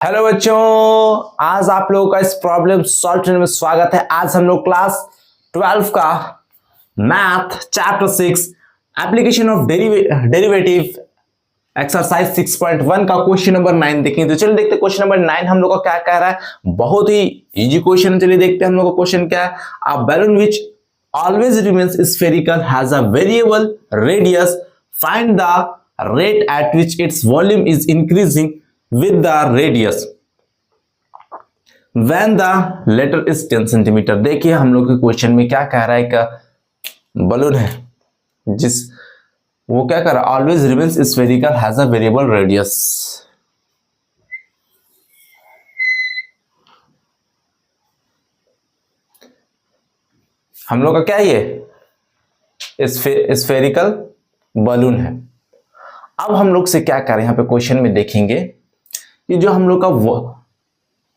Hello बच्चों, आज आप लोगों का इस प्रॉब्लम सॉल्व करने में स्वागत है। आज हम लोग क्लास 12 का math chapter 6 application of derivative exercise 6.1 का क्वेश्चन नंबर 9 देखेंगे। तो चलिए देखते हैं क्वेश्चन नंबर 9 हम लोग का क्या कह रहा है। बहुत ही इजी क्वेश्चन है। चलिए देखते हैं हम लोग का क्वेश्चन क्या है। A balloon which always remains spherical has a variable radius, find the rate at which its volume is increasing with the radius when the letter is 10 centimetre. देखिए हम लोग के क्वेश्चन में क्या कह रहा है, का बलून है जिस वो क्या कर रहा है, always remains spherical has a variable radius. हम लोग का क्या ये स्फेरिकल बलून है। अब हम लोग से क्या करें, यहाँ पे क्वेश्चन में देखेंगे कि जो हम लोग का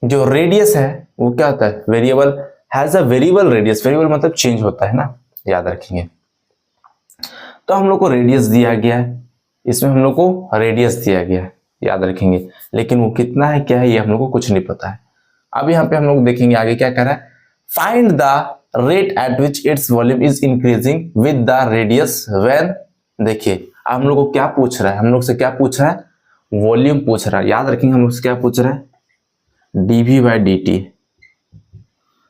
जो रेडियस है वो क्या होता है, variable has a variable radius. Variable मतलब चेंज होता है ना, याद रखेंगे। तो हम लोग को रेडियस दिया गया है, इसमें हम लोग को रेडियस दिया गया है, याद रखेंगे। लेकिन वो कितना है क्या है ये हम लोग को कुछ नहीं पता है। अब यहाँ पे हम लोग देखेंगे आगे क्या कर रहा है। Find the rate at which its volume is increasing with the radius when. देखिए हम लोग को क्या पूछ रहा है, हम लोग से क्या पूछ रहा है, वॉल्यूम पूछ रहा है। याद रखेंगे हम लोग से क्या पूछ रहा है, D V by D T,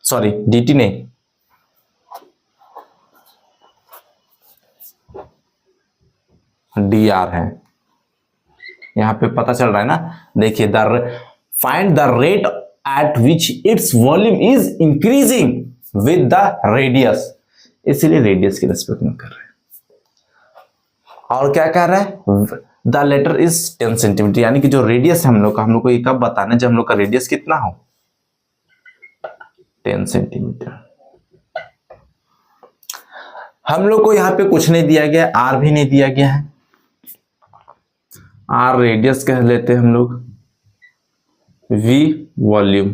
sorry D T नहीं, डी आर है। यहां पे पता चल रहा है ना। देखिए find the rate at which its volume is increasing with the radius, इसलिए रेडियस के रेस्पेक्ट में कर रहे हैं। और क्या कर रहा है, द लेटर इज 10 सेंटीमीटर, यानी कि जो रेडियस है हम लोग को ये कब बताना है, जब हम लोग का रेडियस कितना हो, 10 सेंटीमीटर। हम लोग को यहाँ पे कुछ नहीं दिया गया, आर भी नहीं दिया गया है। आर रेडियस कह लेते हैं हम लोग, वी वॉल्यूम,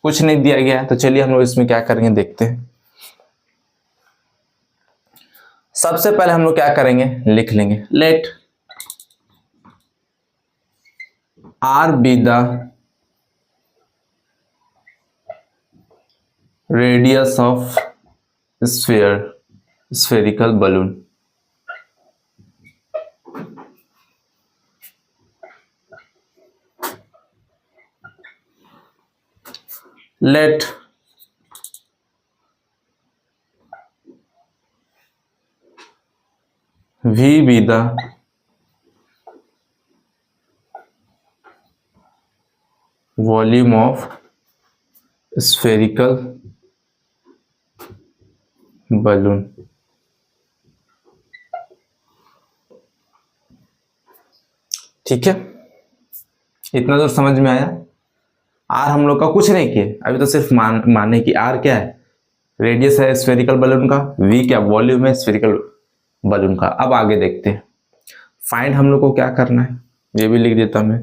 कुछ नहीं दिया गया है। तो चलिए हम लोग इसमें क्या करेंगे देखते हैं। सबसे पहले हम लोग क्या करेंगे, लिख लेंगे let R be the radius of spherical balloon. Let V be the volume of spherical balloon। ठीक है, इतना दूर समझ में आया। आर हम लोग का कुछ नहीं किए अभी, तो सिर्फ माने कि आर क्या है, रेडियस है स्फेरिकल बलून का, वी क्या वॉल्यूम है स्फेरिकल बलून का। अब आगे देखते हैं। फाइंड हम लोग को क्या करना है, ये भी लिख देता मैं।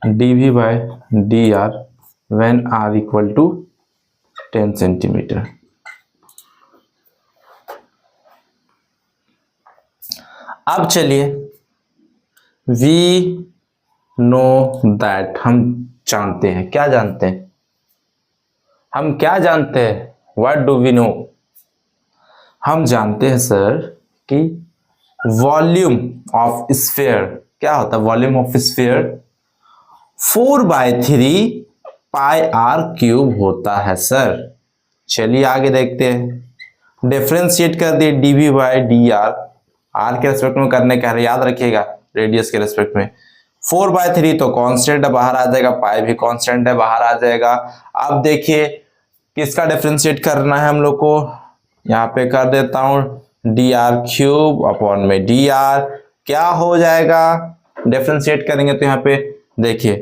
dv by d r when r equal to 10 centimetre. अब चलिए वी नो दैट, हम जानते हैं, क्या जानते हैं, हम क्या जानते हैं, व्हाट डू वी नो। हम जानते हैं सर कि वॉल्यूम ऑफ स्फीयर क्या होता है, volume of sphere 4/3 pi R cube होता है सर। चलिए आगे देखते हैं। डिफरेंशिएट कर दिए D V by D R, R के रेस्पेक्ट में करने का है, याद रखिएगा रेडियस के रेस्पेक्ट में। 4/3 तो कांस्टेंट है, बाहर आ जाएगा, पाई भी कांस्टेंट है, बाहर आ जाएगा। अब देखिए किसका डिफरेंशिएट करना है हम लोग को, यहाँ पे कर देता हूं डी आर क्यूब अपॉन में डी आर, क्या हो जाएगा, डिफरेंशिएट करेंगे तो यहाँ पे देखिए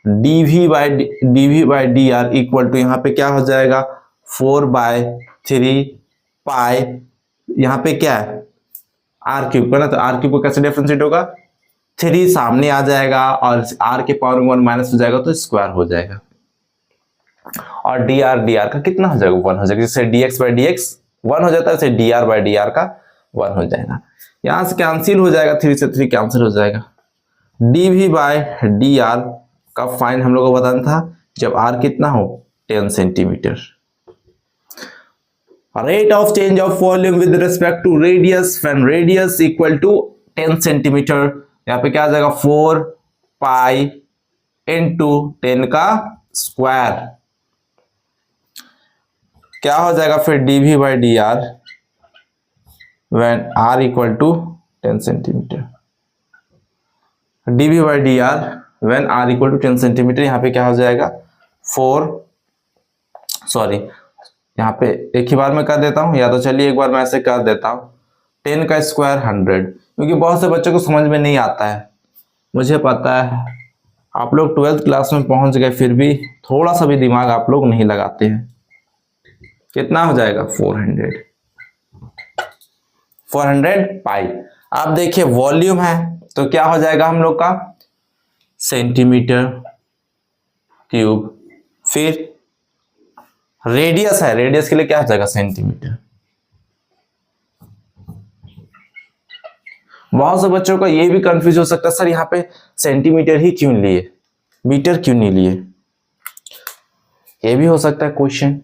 D V by D R equal to यहाँ पे क्या हो जाएगा 4/3 पाई, यहाँ पे क्या है आर क्यूब का ना, तो आर क्यूब को कैसे डिफरेंशिएट होगा, 3 सामने आ जाएगा और आर के पावर 1 माइनस हो जाएगा तो स्क्वायर हो जाएगा। और डी आर का कितना हो जाएगा, 1 हो जाएगा, जैसे dx बाई dx 1 हो जाता है, इसे dr बाई डी आर का 1 हो जाएगा। यहां से कैंसिल हो जाएगा, 3 से 3 कैंसिल हो जाएगा। dv बाय डी आर का फाइन हम लोग को बताना था जब r कितना हो 10 centimetre. Rate of change of volume with respect to radius when radius equal to 10 centimetre, यहाँ पे क्या आ जाएगा 4 पाई इंटू 10 का स्क्वायर, क्या हो जाएगा फिर dv by D R when r equal to 10 centimetre, dv by D R when r equal to 10 centimetre. यहाँ पे क्या हो जाएगा 4, सॉरी यहाँ पे एक ही बार में कर देता हूँ, या तो चलिए एक बार मैं ऐसे कर देता हूँ 10 का स्क्वायर 100, क्योंकि बहुत से बच्चों को समझ में नहीं आता है, मुझे पता है आप लोग 12th क्लास में पहुंच गए फिर भी थोड़ा सा भी दिमाग आप लोग नहीं लगाते हैं। कितना हो जाएगा 400 पाई। आप देखिए वॉल्यूम है तो क्या हो जाएगा हम लोग का सेंटीमीटर क्यूब, फिर रेडियस है, रेडियस के लिए क्या हो जाएगा सेंटीमीटर। बहुत से बच्चों का ये भी कंफ्यूज हो सकता है सर यहाँ पे सेंटीमीटर ही क्यों लिए, मीटर क्यों नहीं लिए, ये भी हो सकता है क्वेश्चन,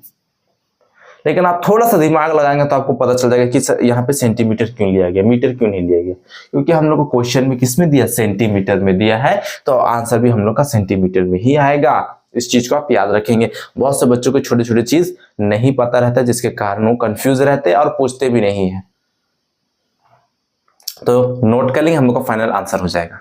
लेकिन आप थोड़ा सा दिमाग लगाएंगे तो आपको पता चल जाएगा कि यहाँ पे सेंटीमीटर क्यों लिया गया, मीटर क्यों नहीं लिया गया, क्योंकि हम लोग को क्वेश्चन में किस में दिया, सेंटीमीटर में दिया है, तो आंसर भी हम लोग का सेंटीमीटर में ही आएगा। इस चीज को आप याद रखेंगे। बहुत से बच्चों को छोटे छोटे चीज नहीं पता रहता है जिसके कारण वो कंफ्यूज रहते हैं और पूछते भी नहीं है, तो नोट कर लेंगे, हम लोग का फाइनल आंसर हो जाएगा।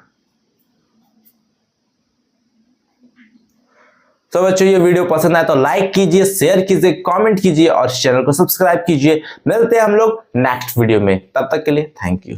तो बच्चों ये वीडियो पसंद आए तो लाइक कीजिए, शेयर कीजिए, कमेंट कीजिए और चैनल को सब्सक्राइब कीजिए। मिलते हैं हम लोग नेक्स्ट वीडियो में, तब तक के लिए थैंक यू।